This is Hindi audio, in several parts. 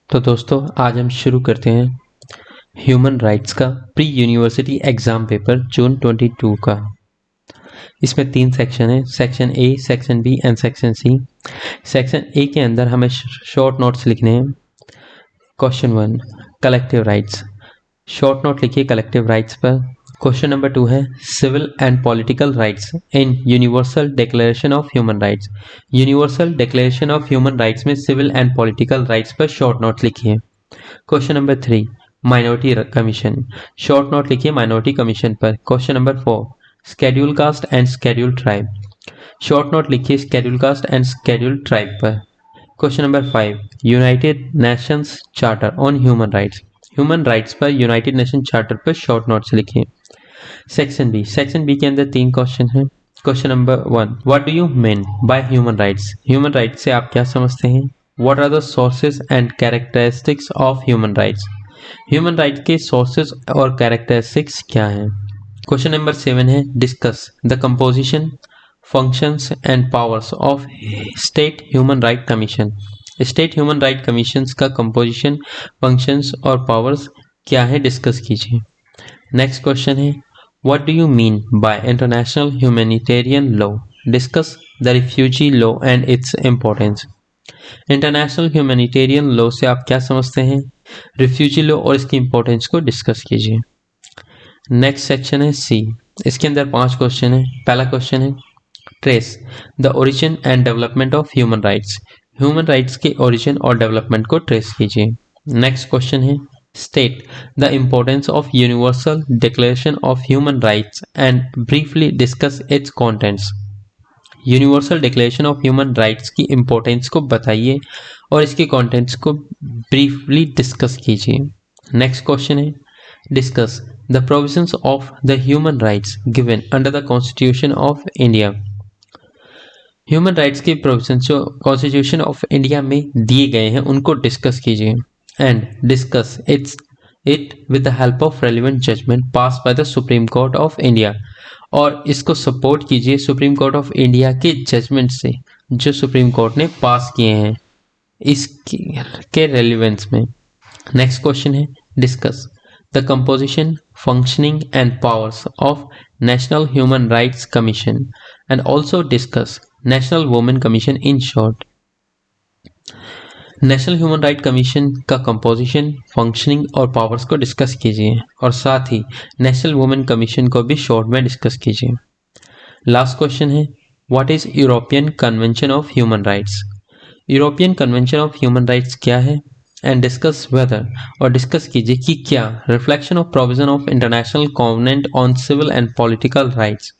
तो दोस्तों आज हम शुरू करते हैं ह्यूमन राइट्स का pre university exam paper June 22 का। इसमें 3 सेक्शन है, section A, section B and section C. Section A के अंदर हमें शॉर्ट नोट्स लिखने हैं। Question 1 collective rights, short note लिखिए कलेक्टिव राइट्स पर। क्वेश्चन नंबर 2 है civil and political rights in Universal Declaration of human Rights. Universal Declaration of human Rights में सिविल एंड पॉलिटिकल राइट्स पर शॉर्ट नोट लिखिए। Question number 3 minority commission, short note लिखिए माइनॉरिटी कमीशन पर। Question number 4 schedule caste and schedule tribe, short note लिखिए schedule caste and schedule tribe पर। Question number 5 United Nations charter on human rights, human rights पर यूनाइटेड नेशन चार्टर पर शॉर्ट नोट्स लिखिए। सेक्शन बी के अंदर 3 क्वेश्चन हैं। Question number 1 what do you mean by human rights, human rights से आप क्या समझते हैं। What are the sources and characteristics of human rights, human rights के सोर्सेज और कैरेक्टरिस्टिक्स क्या हैं। क्वेश्चन नंबर 7 है discuss the composition, functions and powers of state human right commission, state human right commissions का कंपोजिशन, फंक्शंस और पावर्स क्या है, डिस्कस कीजिए। नेक्स्ट क्वेश्चन है what do you mean by international humanitarian law, discuss the refugee law and its importance. International humanitarian law से आप क्या समझते हैं, रिफ्यूजी लॉ और इसकी इंपॉर्टेंस को डिस्कस कीजिए। नेक्स्ट सेक्शन है सी, इसके अंदर 5 क्वेश्चन है। पहला क्वेश्चन है trace the origin and development of human rights, human rights के ओरिजिन और डेवलपमेंट को ट्रेस कीजिए। नेक्स्ट क्वेश्चन है state the importance of universal Declaration of human rights and briefly discuss it's contents, universal Declaration of human rights की इम्पोर्टेंस को बताइए और इसके कंटेंट्स को ब्रीफली डिस्कस कीजिए। नेक्स्ट क्वेश्चन है discuss the provisions of the human rights given under the constitution of India, human rights के प्रोविजंस जो कॉन्स्टिट्यूशन ऑफ इंडिया में दिए गए हैं उनको डिस्कस कीजिए। And discuss it with the help of relevant judgement pass by the Supreme Court of India, और इसको सपोर्ट कीजिए सुप्रीम कोर्ट ऑफ इंडिया के जजमेंट से जो सुप्रीम कोर्ट ने पास किए हैं इसके रेलिवेंस में। नेक्स्ट क्वेश्चन है discuss the composition, functioning and powers of national human rights commission and also discuss national women commission in short. National human right commission का कंपोजिशन, फंक्शनिंग और पावर्स को डिस्कस कीजिए और साथ ही नेशनल वुमेन कमीशन को भी शॉर्ट में डिस्कस कीजिए। लास्ट क्वेश्चन है what is European convention of human rights, European convention of human rights क्या है एंड डिस्कस वेदर, और डिस्कस कीजिए कि क्या reflection of provision of international covenant on civil and political rights,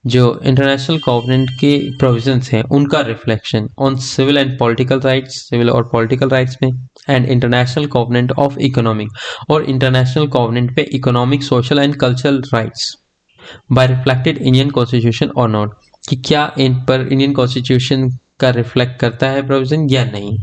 जो इंटरनेशनल कॉवेनेंट के प्रोविजंस हैं उनका reflection on civil and political rights, civil और पॉलिटिकल राइट्स में, and international covenant of economic और इंटरनेशनल कॉवेनेंट पे economic, social and cultural rights by reflected Indian constitution और नॉट, कि क्या इन पर इंडियन कॉन्स्टिट्यूशन का रिफ्लेक्ट करता है प्रोविजन या नहीं।